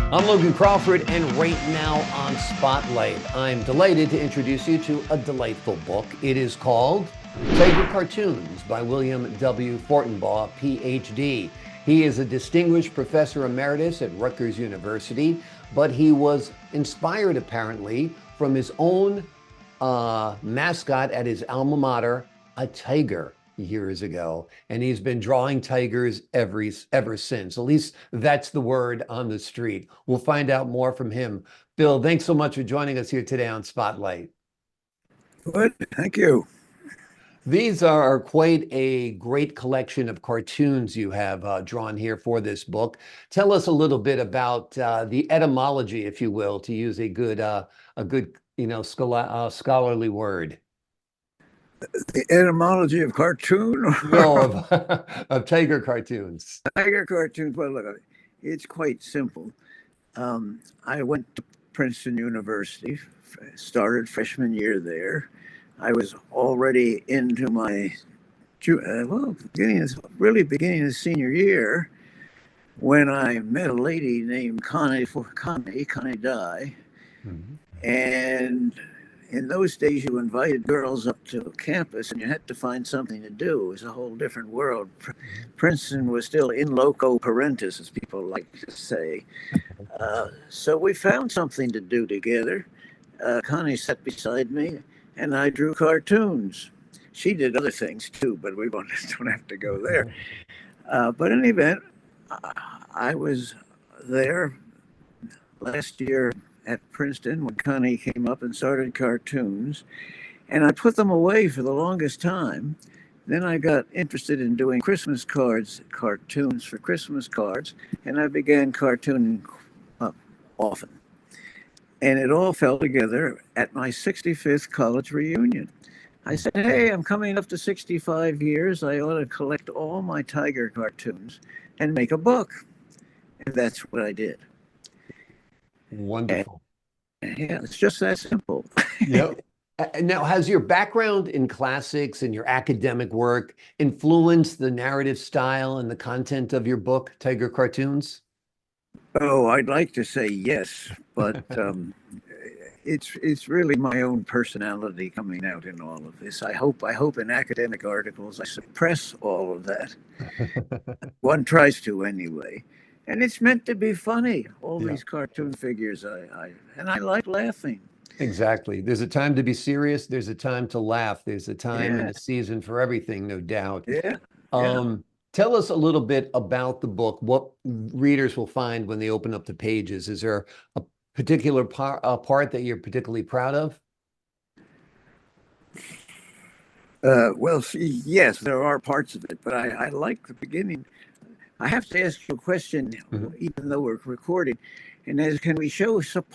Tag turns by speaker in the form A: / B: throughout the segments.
A: I'm Logan Crawford, and right now on Spotlight, I'm delighted to introduce you to a delightful book. It is called Tiger Cartoons by William W. Fortenbaugh, Ph.D. He is a distinguished Professor Emeritus at Rutgers University, but he was inspired apparently from his own mascot at his alma mater, a tiger, years ago, and he's been drawing tigers ever since. At least that's the word on the street. We'll find out more from him. Bill, thanks so much for joining us here today on Spotlight.
B: Good, thank you.
A: These are quite a great collection of cartoons you have drawn here for this book. Tell us a little bit about the etymology, if you will, to use a good scholarly word.
B: The etymology of cartoon
A: No,
B: or
A: of tiger cartoons.
B: tiger cartoons? Well, look, it's quite simple. I went to Princeton University, started freshman year there. I was already into my, beginning of senior year when I met a lady named Connie Dye.
A: Mhm.
B: And in those days, you invited girls up to campus and you had to find something to do. It was a whole different world. Princeton was still in loco parentis, as people like to say. So we found something to do together. Connie sat beside me and I drew cartoons. She did other things too, but we don't have to go there. But in any event, I was there last year at Princeton when Connie came up and started cartoons, and I put them away for the longest time. Then I got interested in doing Christmas cartoons for Christmas cards, and I began cartooning uh, often. And it all fell together at my 65th college reunion. I said, hey, I'm coming up to 65 years. I ought to collect all my tiger cartoons and make a book. And that's what I did. And
A: Wonderful.
B: yeah, it's just that simple.
A: Yep. Now, has your background in classics and your academic work influenced the narrative style and the content of your book, Tiger Cartoons?
B: Oh, I'd like to say yes, but it's really my own personality coming out in all of this. I hope in academic articles I suppress all of that. One tries to anyway, and it's meant to be funny. All
A: Yeah,
B: these cartoon figures, I like laughing.
A: exactly. There's a time to be serious. There's a time to laugh. There's a time and
B: Yeah,
A: a season for everything, no doubt.
B: yeah, yeah.
A: Tell us a little bit about the book, what readers will find when they open up the pages. Is there a particular part that you're particularly proud of?
B: Well, see, yes, there are parts of it, but I like the beginning. I have to ask you a question,
A: Mhm.
B: even though we're recording, and that is, can we show some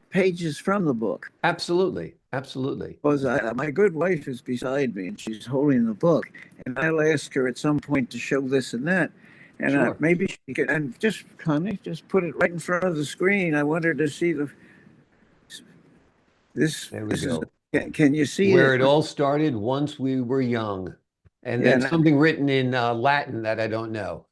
B: pages from the book?
A: Absolutely. Absolutely.
B: Because my good wife is beside me and she's holding the book, and I'll ask her at some point to show this and that, and
A: Sure.
B: maybe she can, and just Connie, just put it right in front of the screen. I want her to see this.
A: There we
B: This is.
A: go.
B: Can you see
A: Where
B: it?
A: it all started once we were young. And
B: Yeah.
A: then something written in Latin that I don't know.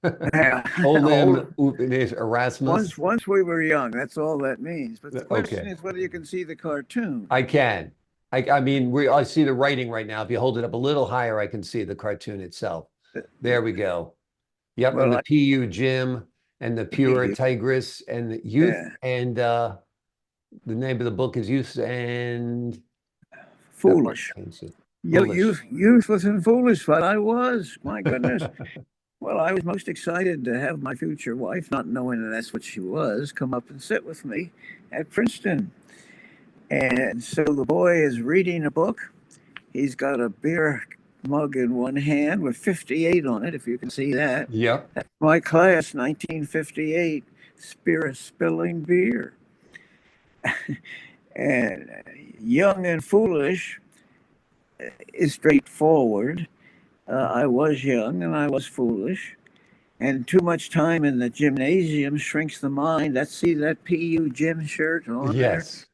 A: Olim
B: Old,
A: upenes Erasmus.
B: once we were young. That's all that means. But the question
A: Okay,
B: is whether you can see the cartoon.
A: I can. I mean, I see the writing right now. If you hold it up a little higher, I can see the cartoon itself. There we go. Yep, and
B: Well,
A: the PU Jim and the pure tigress and the youth
B: yeah,
A: and the name of the book is Youth and that part
B: foolish.
A: changes it.
B: Youth,
A: Foolish.
B: useless and foolish, but I was. My goodness. Well, I was most excited to have my future wife, not knowing that that's what she was, come up and sit with me at Princeton. And so the boy is reading a book. He's got a beer mug in one hand with 58 on it, if you can see that.
A: Yep.
B: That's my class, 1958, spirit spilling beer. And young and foolish is straightforward. I was young and I was foolish. And too much time in the gymnasium shrinks the mind. See that PU gym shirt on there?
A: Yes.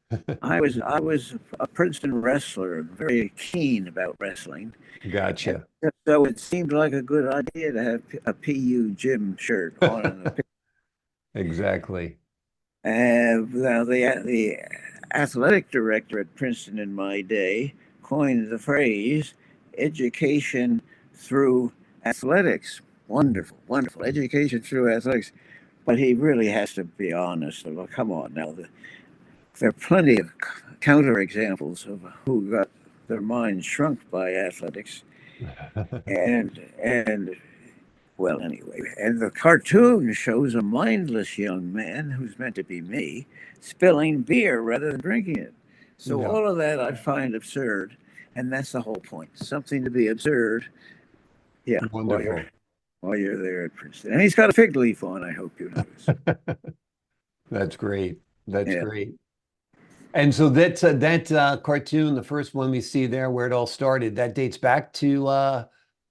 B: I was a Princeton wrestler, very keen about wrestling, and
A: Gotcha.
B: so it seemed like a good idea to have a PU gym shirt on in the
A: Exactly.
B: Now the athletic director at Princeton in my day coined the phrase education through athletics. Wonderful, wonderful. Education through athletics. But he really has to be honest. Well, come on now. There are plenty of counter examples of who got their minds shrunk by athletics. And well, anyway, and the cartoon shows a mindless young man who's meant to be me spilling beer rather than drinking it. So
A: Yeah,
B: all of that I find absurd, and that's the whole point. Something to be absurd, yeah,
A: wonderful.
B: while you're there at Princeton. And he's got a fig leaf on, I hope you notice.
A: That's great. That's
B: Yeah.
A: great. And so that cartoon, the first one we see there, where it all started, that dates back to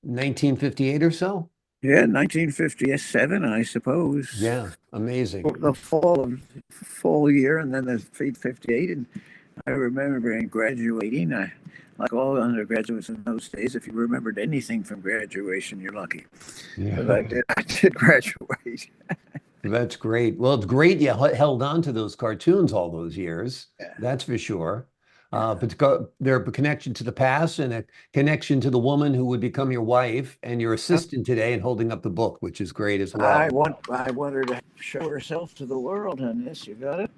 A: 1958 or so.
B: Yeah, 1957, I suppose.
A: Yeah, amazing.
B: The fall year, and then the 58. And I remember graduating. Like all undergraduates in those days, if you remembered anything from graduation, you're lucky. But
A: Yeah.
B: I did graduate.
A: That's great. Well, it's great you held on to those cartoons all those years.
B: Yeah,
A: That's for sure.
B: yeah.
A: But they're a connection to the past and a connection to the woman who would become your wife and your assistant today and holding up the book, which is great as well.
B: I want her to show herself to the world on this. You got it?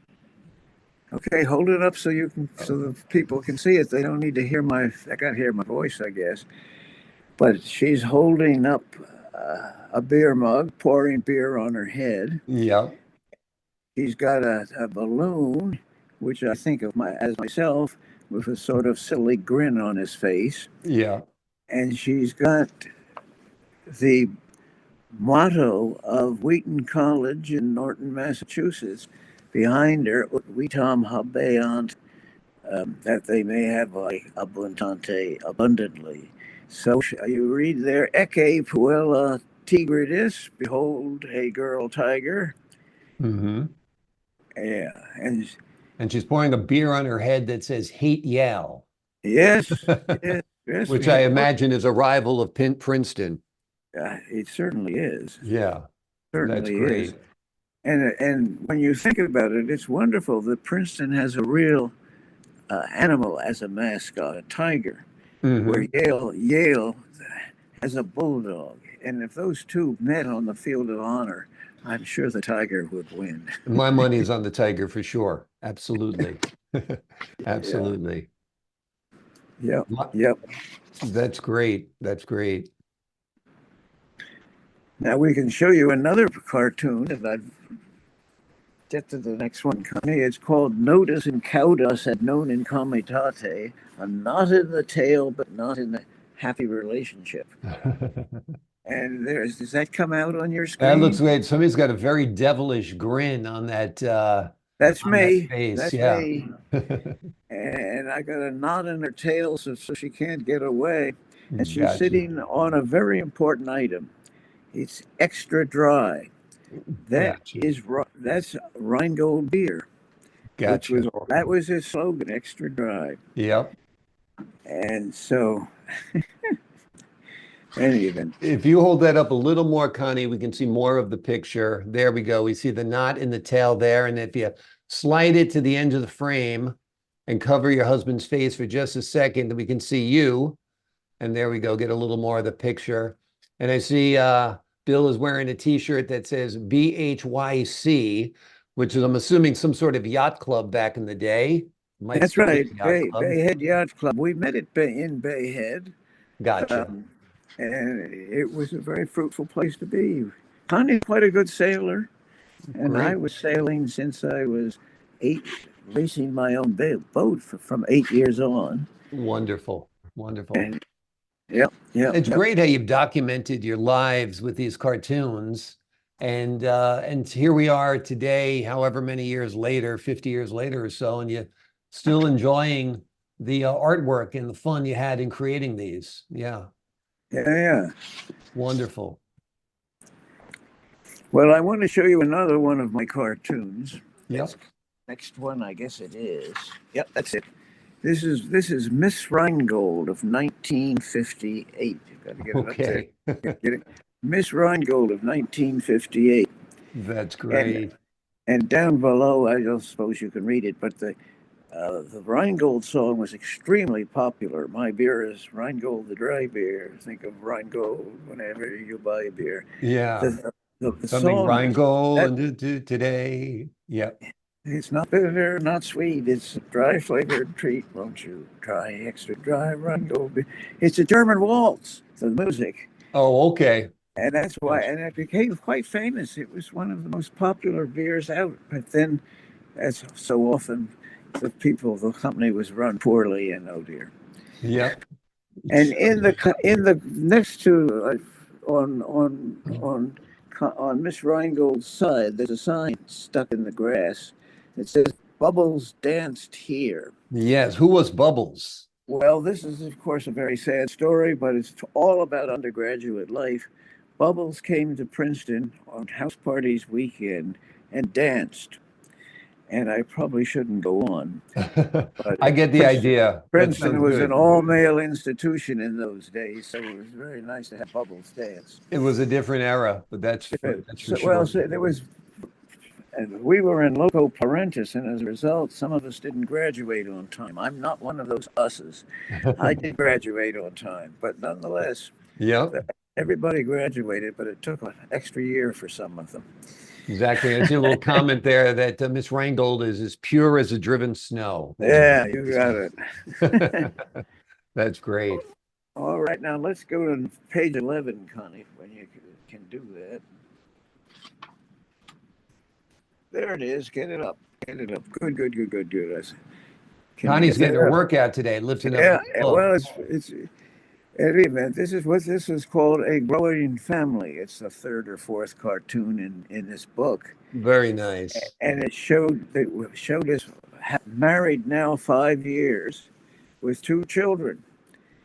B: Okay, hold it up so the people can see it. They don't need to hear they got to hear my voice, I guess. But she's holding up a beer mug, pouring beer on her head.
A: Yeah,
B: She's got a balloon, which I think of as myself, with a sort of silly grin on his face.
A: yeah,
B: And she's got the motto of Wheaton College in Norton, Massachusetts, behind her, Ut vitam habeant, that they may have like abundante, abundantly. So you read there, Ecce puella tigritis, behold a girl tiger.
A: hmm
B: Yeah, and
A: And she's pouring a beer on her head that says "Hate Yale,"
B: yes, yes, yes,
A: which
B: we
A: I
B: have one.
A: imagine is a rival of Princeton.
B: It certainly is.
A: Yeah, that's
B: Certainly is.
A: great.
B: And when you think about it, it's wonderful that Princeton has a real animal as a mascot, a tiger, where
A: hmm
B: Yale has a bulldog. And if those two met on the field of honor, I'm sure the tiger would win.
A: My money is on the Tiger for sure. Absolutely.
B: Yeah.
A: Absolutely.
B: Yep.
A: Wha-
B: Yep.
A: That's great. That's great.
B: Now we can show you another cartoon if I get to the next one, Connie. It's called Notus in Caudas et non in comitate, a knot in the tail, but not in the happy relationship. And does that come out on your
A: That looks
B: screen?
A: great. Somebody's got a very devilish grin
B: That's
A: on that
B: me.
A: face.
B: That's
A: Yeah.
B: me. And I got a knot in her tail so she can't get away. And she's
A: Gotcha.
B: sitting on a very important item. It's extra dry.
A: Gotcha.
B: That's Rheingold beer,
A: Gotcha.
B: that was his slogan, extra dry.
A: Yep.
B: And so, anyway,
A: If you hold that up a little more, Connie, we can see more of the picture. There we go. We see the knot in the tail there. And if you slide it to the end of the frame and cover your husband's face for just a second, we can see you. And there we go. Get a little more of the picture. And I see Bill is wearing a t-shirt that says BHYC, which is, I'm assuming, some sort of yacht club back in the day. Might
B: that's
A: still be
B: right,
A: a yacht club.
B: Bayhead Yacht Club. We met in Bayhead.
A: Gotcha.
B: Um, and it was a very fruitful place to be. Connie's quite a good sailor, and I
A: Great.
B: was sailing since I was 8, racing my own boat from 8 years on.
A: Wonderful. Wonderful.
B: And yep, yep,
A: It's
B: yep.
A: great how you've documented your lives with these cartoons. And here we are today, however many years later, 50 years later or so, and you're still enjoying the artwork and the fun you had in creating these. Yeah,
B: Yeah, yeah.
A: wonderful.
B: Well, I want to show you another one of my cartoons.
A: Yep.
B: It's next one, I guess it is. Yep, that's it. This is Miss Rheingold of 1958. You've got to get it up there.
A: Okay.
B: Get it. Miss Rheingold of 1958.
A: That's
B: And
A: great.
B: And down below, I don't suppose you can read it, but the Rheingold song was extremely popular. My beer is Rheingold, the dry beer. Think of Rheingold whenever you buy a beer.
A: Yeah.
B: The
A: Something
B: song
A: Rheingold
B: that
A: and do today. Yep.
B: it's not bitter, not sweet. It's a dry flavored treat. Won't you try extra dry Rheingold beer? It's a German waltz, the music.
A: Oh, okay.
B: And that's why,
A: Gotcha.
B: and it became quite famous. It was one of the most popular beers out. But then, as so often, the company was run poorly, and oh dear.
A: Yep.
B: And in the next to on Miss Rheingold's side, there's a sign stuck in the grass. It says "Bubbles danced here."
A: Yes. Who was Bubbles?
B: Well, this is of course a very sad story, but it's all about undergraduate life. Bubbles came to Princeton on house parties weekend and danced. And I probably shouldn't go on, but
A: I get the idea. That
B: Princeton
A: sounds
B: was an
A: good.
B: all-male institution in those days, so it was very nice to have Bubbles dance.
A: It was a different era, but that's for
B: Well,
A: sure.
B: so there was, and we were in loco parentis, and as a result, some of us didn't graduate on time. I'm not one of those us's. I did graduate on time, but nonetheless,
A: Yep.
B: everybody graduated, but it took an extra year for some of them.
A: Exactly. I see a little comment there that Miss Rheingold is as pure as a driven snow.
B: Yeah, you got it.
A: That's great.
B: All right, now let's go to page 11, Connie, when you can do that. There it is. Get it up. Get it up. Good, good, good, good, good. Can you
A: Connie's
B: get
A: getting
B: that
A: her
B: up?
A: workout today, lifting up
B: Yeah.
A: the book.
B: Well, it's at any event. This is what this is called a growing family. It's the third or fourth cartoon in this book,
A: Very nice.
B: and it showed us married now 5 years with two children,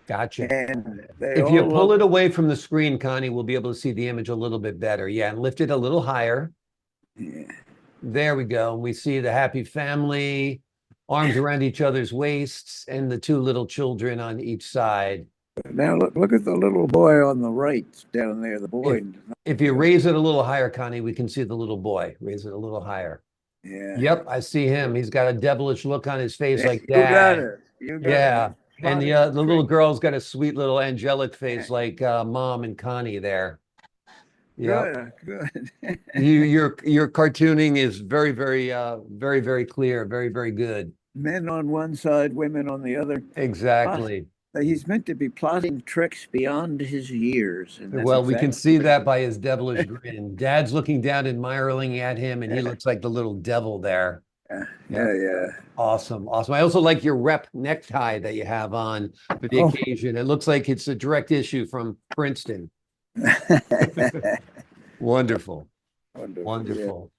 A: Gotcha.
B: and they
A: If you
B: all
A: pull
B: love.
A: it away from the screen, Connie, we'll be able to see the image a little bit better. Yeah, and lift it a little higher.
B: Yeah.
A: There we go. We see the happy family, arms around each other's waists, and the two little children on each side.
B: Now look at the little boy on the right down there. The
A: If
B: boy.
A: if you raise it a little higher, Connie, we can see the little boy. Raise it a little higher.
B: Yeah.
A: Yep, I see him. He's got a devilish look on his face like
B: You got
A: dad.
B: it. You got it.
A: Yeah.
B: He's
A: And
B: plotting a
A: the little
B: trick.
A: girl's got a sweet little angelic face like mom and Connie there. Yep.
B: Good, good.
A: Your cartooning is very clear, very good.
B: Men on one side, women on the other. Plot.
A: Exactly.
B: He's meant to be plotting tricks beyond his years, and that's
A: Well, we can
B: exactly
A: see
B: what he
A: that by his devilish grin. Dad's looking down admiringly at him, and he
B: is.
A: looks like the little devil there.
B: Yeah,
A: Yep.
B: yeah, yeah.
A: Awesome. Awesome. I also like your rep necktie that you have on for the
B: Oh,
A: occasion. It looks like it's a direct issue from Princeton. Wonderful.
B: wonderful. Yeah.
A: Wonderful.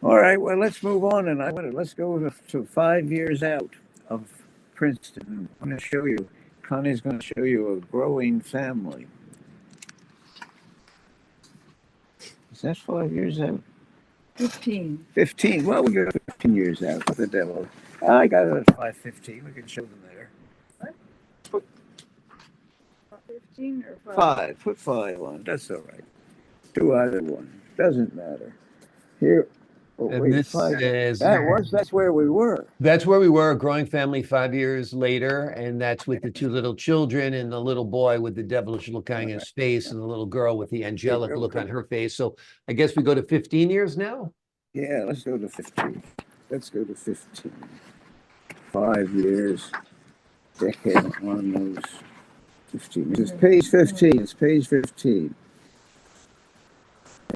B: All right. Well, let's move on, and let's go to 5 years out of Princeton. I'm going to show you. Connie's going to show you a growing family. Is that 5 years out?
C: 15.
B: 15. Well, we got 15 years out with the devil. I got it at 5:15. We can show them there.
C: 15 or 5?
B: Five. Put five on. That's all right. Do either one. Doesn't matter. Here. Oh,
A: And
B: wait.
A: this
B: Five.
A: is
B: That's where we were.
A: That's where we were, a growing family 5 years later, and that's with the two little children and the little boy with the devilish look on his face and the little girl with the angelic look on her face. So I guess we go to 15 years now.
B: Yeah, let's go to 15. Let's go to 15. 5 years. Decade on those 15. It's page 15. It's page 15.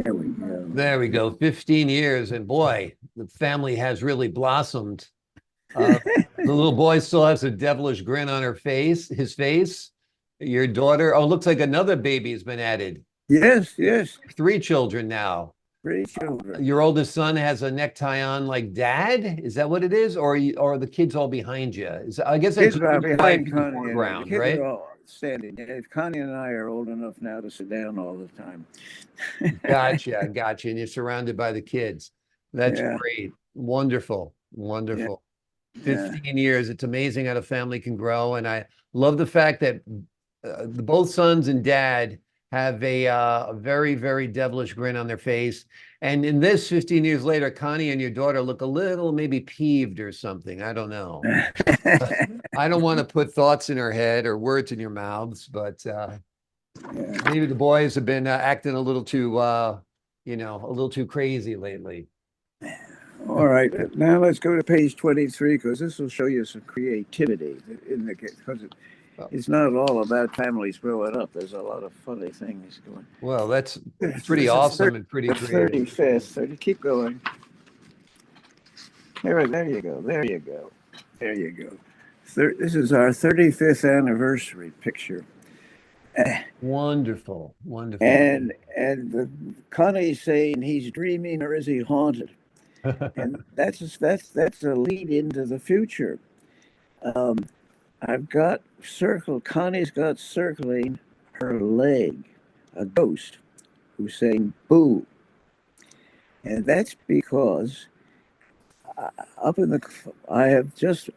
B: There we go.
A: There we go, 15 years, and boy, the family has really blossomed. The little boy still has a devilish grin on his face. Your daughter, oh, looks like another baby has been added.
B: Yes, yes.
A: 3 children now.
B: 3 children.
A: Your oldest son has a necktie on like dad. Is that what it is? Or are the kids all behind you? I guess that's
B: Kids are
A: wife
B: behind
A: in the
B: Connie and I. The
A: foreground,
B: kids
A: right?
B: are all standing. Yeah, Connie and I are old enough now to sit down all the time.
A: Gotcha. And you're surrounded by the kids. That's
B: Yeah,
A: great. Wonderful.
B: yeah,
A: Wonderful.
B: yeah.
A: 15 years. It's amazing how a family can grow. And I love the fact that both sons and dad have a very, very devilish grin on their face. And in this, 15 years later, Connie and your daughter look a little maybe peeved or something. I don't know. I don't want to put thoughts in her head or words in your mouths, but
B: Yeah.
A: maybe the boys have been acting a little too, a little too crazy lately.
B: All right, now let's go to page 23 because this will show you some creativity in the because it's not all about families growing up. There's a lot of funny things going.
A: Well, that's
B: This
A: pretty
B: is
A: awesome and pretty
B: the
A: creative.
B: 35th. 30, keep going. There you go. There you go. There you go. This is our 35th anniversary picture.
A: Wonderful, wonderful.
B: And Connie's saying he's dreaming or is he haunted? And that's a lead into the future. Um, I've got circled. Connie's got circling her leg, a ghost who's saying "boo," and that's because up in the I have just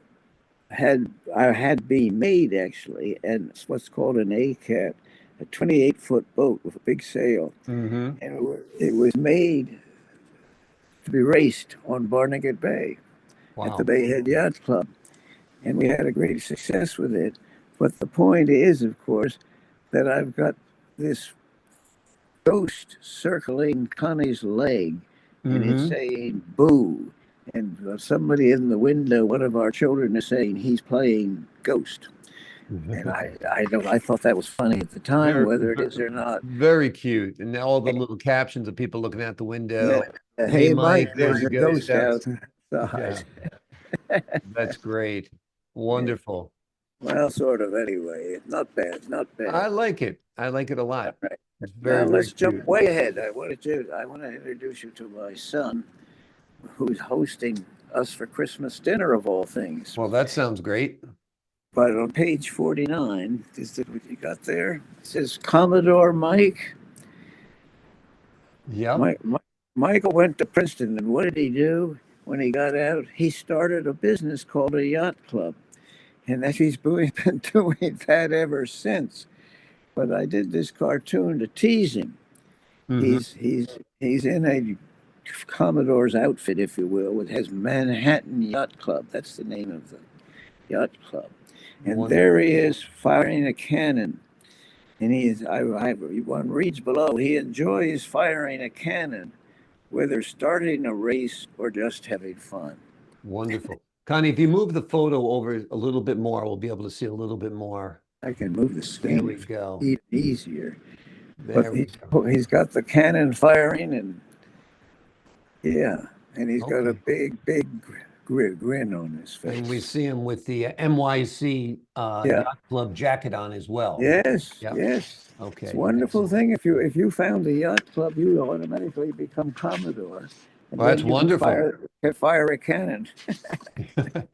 B: I had been made actually, and it's what's called an ACAT, a 28-foot boat with a big sail,
A: Hmm.
B: and it was made to be raced on Barnegat Bay at the
A: Wow.
B: Bay Head Yacht Club, and we had a great success with it. But the point is, of course, that I've got this ghost circling Connie's leg, and it's
A: Hmm.
B: saying "boo." And somebody in the window, one of our children, is saying he's playing Ghost. And I thought that was funny at the time,
A: Very,
B: whether it is or not.
A: very cute. And all the little captions of people looking out the
B: Yeah.
A: window. Hey,
B: Hey, Mike,
A: Mike, there's
B: there's
A: a
B: a
A: ghost
B: ghost
A: out.
B: outside.
A: Yeah, that's great.
B: Yeah.
A: Wonderful.
B: Well, sort of anyway. Not bad, not
A: I
B: bad.
A: like it. I like it a
B: All
A: lot.
B: right.
A: It's
B: Now
A: very, very
B: let's jump
A: cute.
B: way ahead. I want to introduce you to my son, who's hosting us for Christmas dinner of all things.
A: Well, that sounds great.
B: But on page 49, is that what you got there? It says Commodore Mike.
A: Yep.
B: Mike. Michael went to Princeton, and what did he do when he got out? He started a business called a yacht club, and that he's been doing that ever since. But I did this cartoon to tease him.
A: Hmm.
B: He's in a Commodore's outfit, if you will. It has Manhattan Yacht Club. That's the name of the yacht club. And there
A: Wonderful.
B: he is firing a cannon. And one reads below, he enjoys firing a cannon, whether starting a race or just having fun.
A: Wonderful. Connie, if you move the photo over a little bit more, we'll be able to see a little bit more.
B: I can move the
A: There
B: screen
A: we go.
B: even easier. But
A: There we go.
B: he's got the cannon firing, and yeah, and he's got a
A: Okay.
B: big grin on his
A: And we
B: face.
A: see him with the NYC
B: Yeah.
A: Yacht Club jacket on as well.
B: Yes,
A: Yep.
B: yes. It's a
A: Okay.
B: wonderful
A: Excellent.
B: thing. If you found the yacht club, you automatically become Commodore, and
A: Well, that's
B: then you
A: wonderful.
B: can fire a cannon.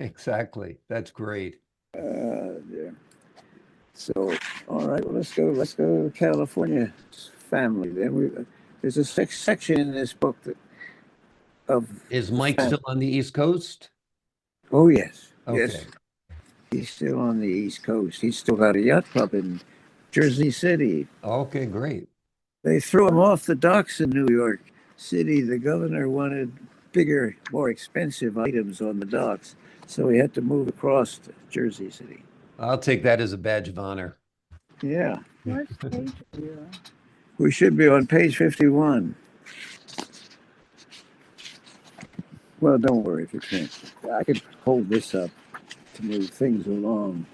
A: Exactly. That's great.
B: Yeah. So, all right. Well, let's go to California family. Then there's a section in this book of
A: Is
B: the
A: Mike
B: family.
A: still on the East Coast?
B: Oh yes, yes.
A: Okay.
B: He's still on the East Coast. He's still got a yacht club in Jersey City.
A: Okay, great.
B: They threw him off the docks in New York City. The governor wanted bigger, more expensive items on the docks, so he had to move across to Jersey City.
A: I'll take that as a badge of honor.
B: Yeah,
C: What page are you on?
B: we should be on page 51. Well, don't worry if you can't. I could hold this up to move things along.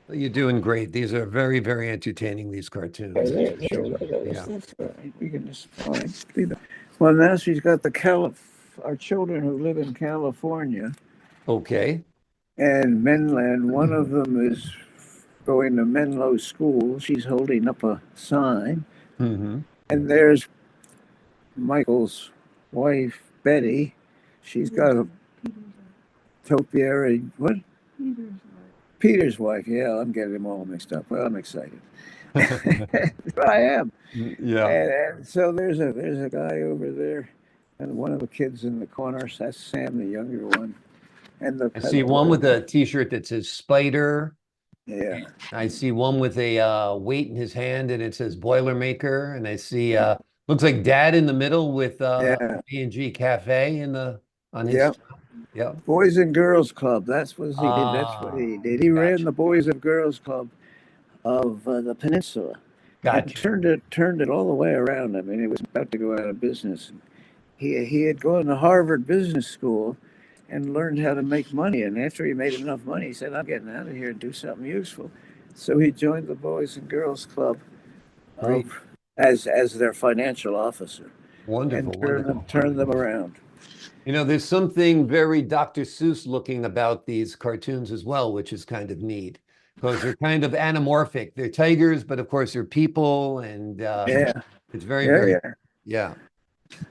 A: You're doing great. These are very, very entertaining, these cartoons, that's for sure. Yeah.
B: That's right. We can just fine. Well, now she's got our children who live in California
A: Okay.
B: and Menland. One of them is going to Menlo School. She's holding up a sign.
A: Hmm.
B: And there's Michael's wife, Betty. She's got a topiary. What?
C: Peter's wife.
B: Peter's wife. Yeah, I'm getting them all mixed up. Well, I'm excited. But I am.
A: Yeah.
B: And so there's a guy over there, and one of the kids in the corner. That's Sam, the younger one. And
A: I see one with a t-shirt that says Spider
B: Yeah,
A: I see one with a weight in his hand and it says Boilermaker. And I see looks like Dad in the middle with
B: yeah,
A: B&G Cafe in the on his.
B: yeah.
A: Yep.
B: Boys and Girls Club. That's what he did. That's what
A: Ah,
B: he did. He ran
A: gotcha.
B: the Boys and Girls Club of the peninsula, and
A: Gotcha.
B: turned it all the way around. I mean, it was about to go out of business. He had gone to Harvard Business School and learned how to make money. And after he made enough money, he said, "I'm getting out of here and do something useful." So he joined the Boys and Girls Club
A: Great.
B: of as their financial officer and
A: Wonderful, wonderful.
B: turned them around.
A: You know, there's something very Dr. Seuss looking about these cartoons as well, which is kind of neat because they're kind of anamorphic. They're tigers, but of course they're people, and
B: Yeah,
A: it's very,
B: yeah,
A: very,
B: yeah.
A: yeah.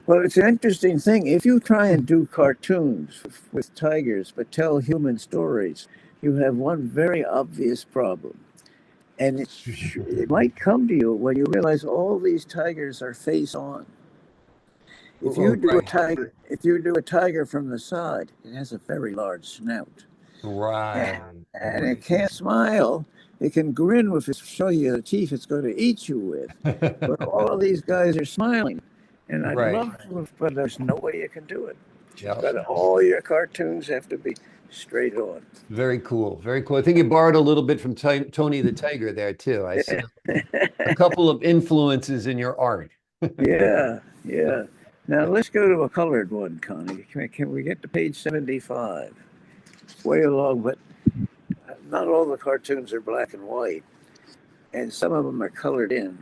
B: Well, it's an interesting thing. If you try and do cartoons with tigers but tell human stories, you have one very obvious problem. And it might come to you when you realize all these tigers are face on.
A: Oh, right,
B: If you do a tiger from the side, it has a very large snout.
A: right,
B: And it
A: right.
B: can't smile. It can grin with its show you the teeth it's going to eat you with. But all of these guys are smiling. And I'd
A: Right.
B: love to, but there's no way you can do it.
A: Yeah.
B: But all your cartoons have to be straight on.
A: Very cool. Very cool. I think you borrowed a little bit from Tony the Tiger there too. I see a couple of influences in your art.
B: Yeah, yeah. Now let's go to a colored one, Connie. Can we get to page 75? It's way along, but not all the cartoons are black and white, and some of them are colored in.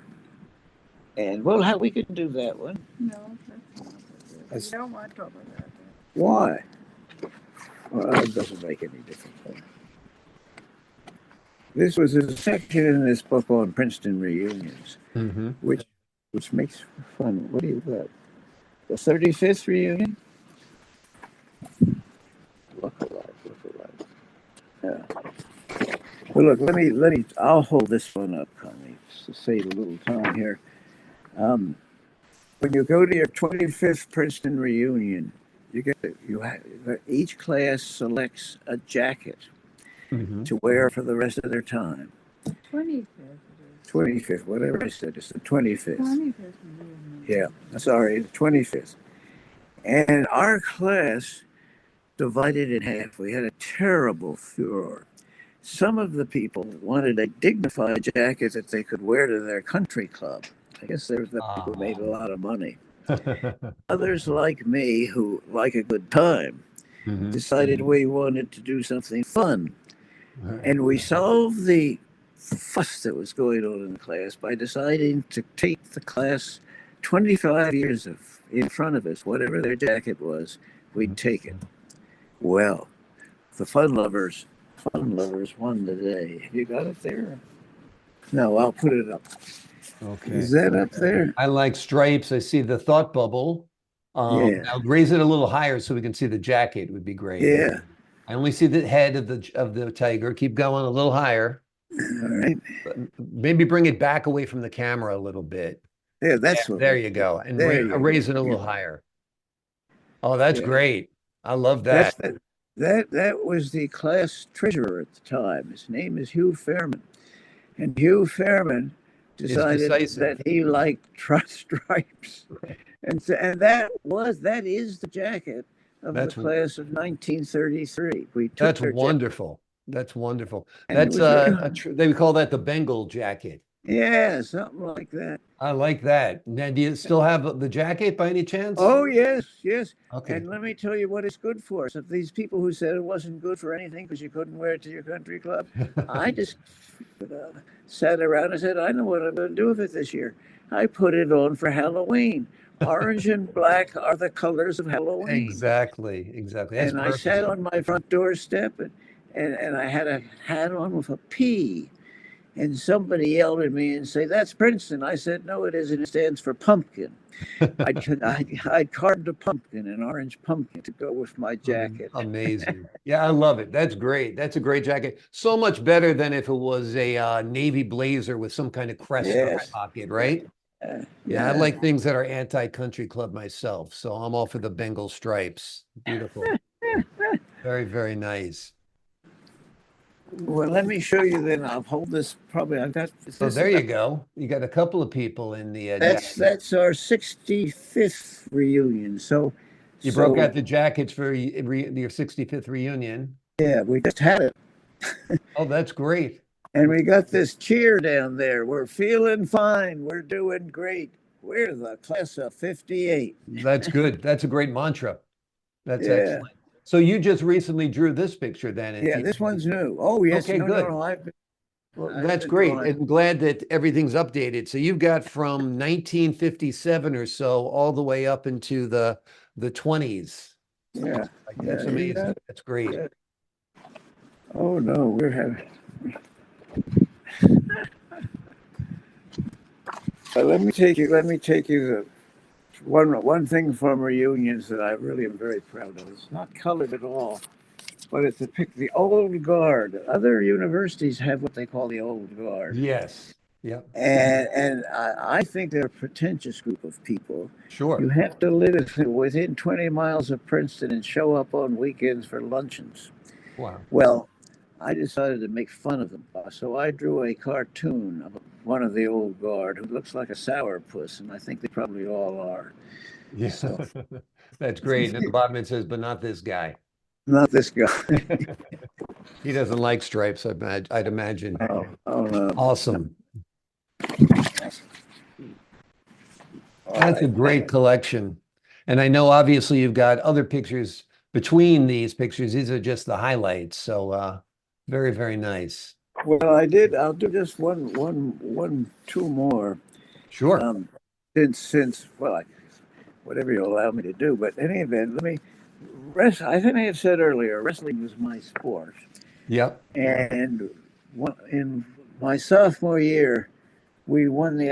B: And well, how we can do that one?
C: No, that's not it. We
B: That's,
C: don't want to cover that.
B: why? Well, it doesn't make any difference. This was a section in this book on Princeton reunions,
A: Hmm.
B: which makes fun. What do you got? The 35th reunion? Look alive, look alive. Yeah. Well, look, I'll hold this one up, Connie, to save a little time here. Um, when you go to your 25th Princeton reunion, each class selects a jacket
A: Hmm.
B: to wear for the rest of their time.
C: 25th.
B: 25th, whatever I said, it's the 25th.
C: 25th.
B: Yeah, sorry, the 25th. And our class divided in half. We had a terrible furor. Some of the people wanted a dignified jacket that they could wear to their country club. I guess there were the people who made a lot of money. Others, like me, who like a good time,
A: Hmm.
B: decided we wanted to do something fun. And we solved the fuss that was going on in the class by deciding to take the class 25 years in front of us, whatever their jacket was, we'd take it. Well, the fun lovers won the day. Have you got it there? No, I'll put it up.
A: Okay.
B: Is that up there?
A: I like stripes. I see the thought bubble.
B: Yeah,
A: I'll raise it a little higher so we can see the jacket would be great.
B: yeah.
A: I only see the head of the tiger. Keep going a little higher.
B: All right.
A: Maybe bring it back away from the camera a little bit.
B: Yeah,
A: Yeah,
B: that's what
A: there
B: we
A: you go. And
B: there you
A: raise it a
B: go.
A: little higher. Oh, that's
B: Yeah.
A: great. I love
B: That's
A: that.
B: that was the class treasurer at the time. His name is Hugh Fairman. And Hugh Fairman
A: It's
B: decided
A: decisive.
B: that he liked stripes. And that is the jacket of the
A: That's
B: class of 1933. We took
A: that's
B: their jacket,
A: wonderful. That's wonderful.
B: and it
A: That's
B: was very
A: they call that the Bengal jacket.
B: yeah, something like that.
A: I like that. Now, do you still have the jacket by any chance?
B: Oh yes, yes.
A: Okay.
B: And let me tell you what it's good for. So these people who said it wasn't good for anything because you couldn't wear it to your country club, I just sat around and said, I know what I'm going to do with it this year. I put it on for Halloween. Orange and black are the colors of Halloween.
A: Exactly. Exactly. That's
B: And I sat
A: perfect.
B: on my front doorstep and I had a hat on with a P. And somebody yelled at me and say, "That's Princeton." I said, "No, it isn't. It stands for pumpkin." I carved a pumpkin, an orange pumpkin, to go with my jacket.
A: Amazing. Yeah, I love it. That's great. That's a great jacket. So much better than if it was a navy blazer with some kind of crest on the
B: Yes.
A: pocket, right? Yeah, I
B: Yeah.
A: like things that are anti-country club myself. So I'm all for the Bengal stripes. Beautiful. Very, very nice.
B: Well, let me show you then. I'll hold this. Probably I've got.
A: Oh,
B: This
A: there
B: is
A: you go. You got a couple of people in the jacket.
B: that's our 65th reunion.
A: You broke
B: So
A: out the jackets for your 65th reunion.
B: yeah, we just had it,
A: Oh, that's great.
B: and we got this cheer down there. We're feeling fine. We're doing great. We're the class of '58.
A: That's good. That's a great mantra. That's
B: Yeah,
A: excellent. So you just recently drew this picture then at
B: yeah.
A: the
B: This one's new. Oh yes,
A: Okay,
B: no, no,
A: good.
B: no.
A: Well,
B: I've
A: that's
B: been
A: great.
B: drawing.
A: I'm glad that everything's updated. So you've got from 1957 or so all the way up into the 20s.
B: Yeah,
A: Like that's
B: yeah. You got
A: amazing.
B: it.
A: That's great.
B: Yeah. Oh no, we're having. Let me take you. Let me take you to one thing from reunions that I really am very proud of. It's not colored at all, but it's a pic the old guard. Other universities have what they call the old guard,
A: Yes. Yep.
B: and I think they're a pretentious group of people. You
A: Sure.
B: have to live within 20 miles of Princeton and show up on weekends for luncheons.
A: Wow.
B: Well, I decided to make fun of them, so I drew a cartoon of one of the old guard who looks like a sourpuss, and I think they probably all are.
A: Yeah.
B: So,
A: That's great. And at the bottom it says, but not this guy.
B: not this guy.
A: He doesn't like stripes, I'd imagine.
B: Oh, oh no.
A: Awesome.
B: All
A: That's a
B: right.
A: great collection. And I know obviously you've got other pictures between these pictures. These are just the highlights. So very, very nice.
B: Well, I did. I'll do just two more.
A: Sure.
B: Um, since well, whatever you allow me to do. But in any event, let me rest. I think I had said earlier, wrestling was my sport,
A: Yep.
B: and in my sophomore year, we won the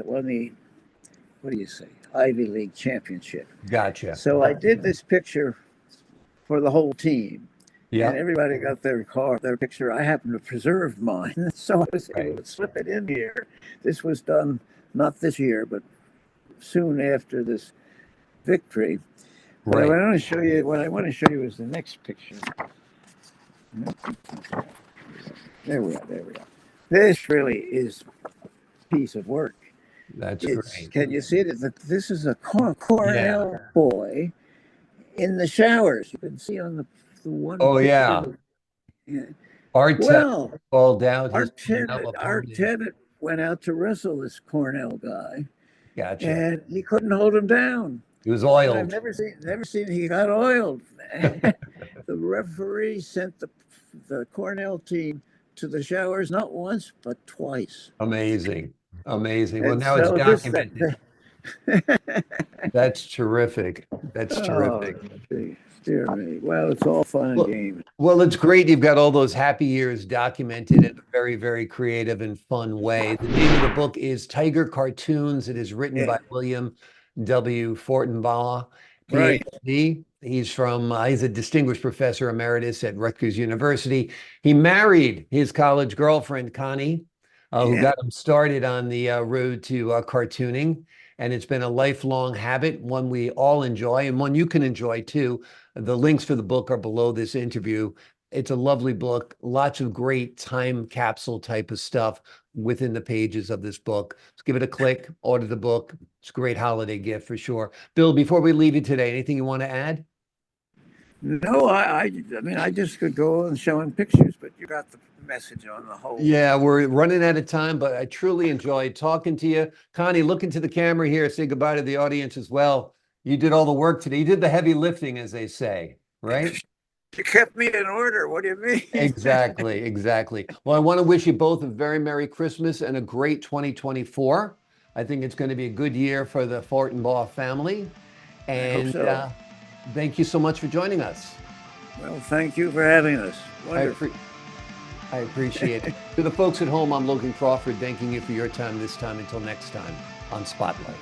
B: won the what do you say, Ivy League championship.
A: Gotcha.
B: So I did this picture for the whole team. And
A: Yep.
B: everybody got their picture. I happened to preserve mine, so I was able
A: Right.
B: to slip it in here. This was done not this year, but soon after this victory. But
A: Right.
B: what I want to show you is the next picture. There we are. There we are. This really is a piece of work.
A: That's
B: It's
A: great.
B: can you see it? This is a
A: Yeah.
B: Cornell boy in the showers. You can see on the one
A: Oh, yeah.
B: picture. Yeah.
A: Art
B: Well,
A: called out his Cornell
B: Art
A: opponent.
B: Tennant went out to wrestle this Cornell guy,
A: Gotcha.
B: and he couldn't hold him down.
A: He was
B: And I've
A: oiled.
B: never seen he got oiled. The referee sent the Cornell team to the showers not once but twice.
A: Amazing. Amazing. Well,
B: And
A: now it's
B: so
A: documented. That's terrific. That's
B: oh,
A: terrific.
B: dear me. Well, it's all fun and
A: Well,
B: games.
A: well, it's great. You've got all those happy years documented in a very, very creative and fun way. The name of the book is Tiger Cartoons. It is written
B: Yeah,
A: by William W. Fortenbaugh,
B: right.
A: Ph.D. He's a distinguished professor emeritus at Rutgers University. He married his college girlfriend, Connie, who
B: Yeah.
A: got him started on the road to cartooning. And it's been a lifelong habit, one we all enjoy and one you can enjoy too. The links for the book are below this interview. It's a lovely book, lots of great time capsule type of stuff within the pages of this book. Just give it a click, order the book. It's a great holiday gift for sure. Bill, before we leave you today, anything you want to add?
B: No, I mean, I just could go on showing pictures, but you got the message on the whole.
A: Yeah, we're running out of time, but I truly enjoyed talking to you. Connie, look into the camera here. Say goodbye to the audience as well. You did all the work today. You did the heavy lifting, as they say, right?
B: You kept me in order. What do you mean?
A: Exactly, exactly. Well, I want to wish you both a very Merry Christmas and a great 2024. I think it's going to be a good year for the Fortenbaugh family.
B: I hope
A: And
B: so.
A: thank you so much for joining us.
B: Well, thank you for having us.
A: I,
B: Wonderful.
A: I appreciate it. To the folks at home, I'm Logan Crawford, thanking you for your time this time. Until next time on Spotlight.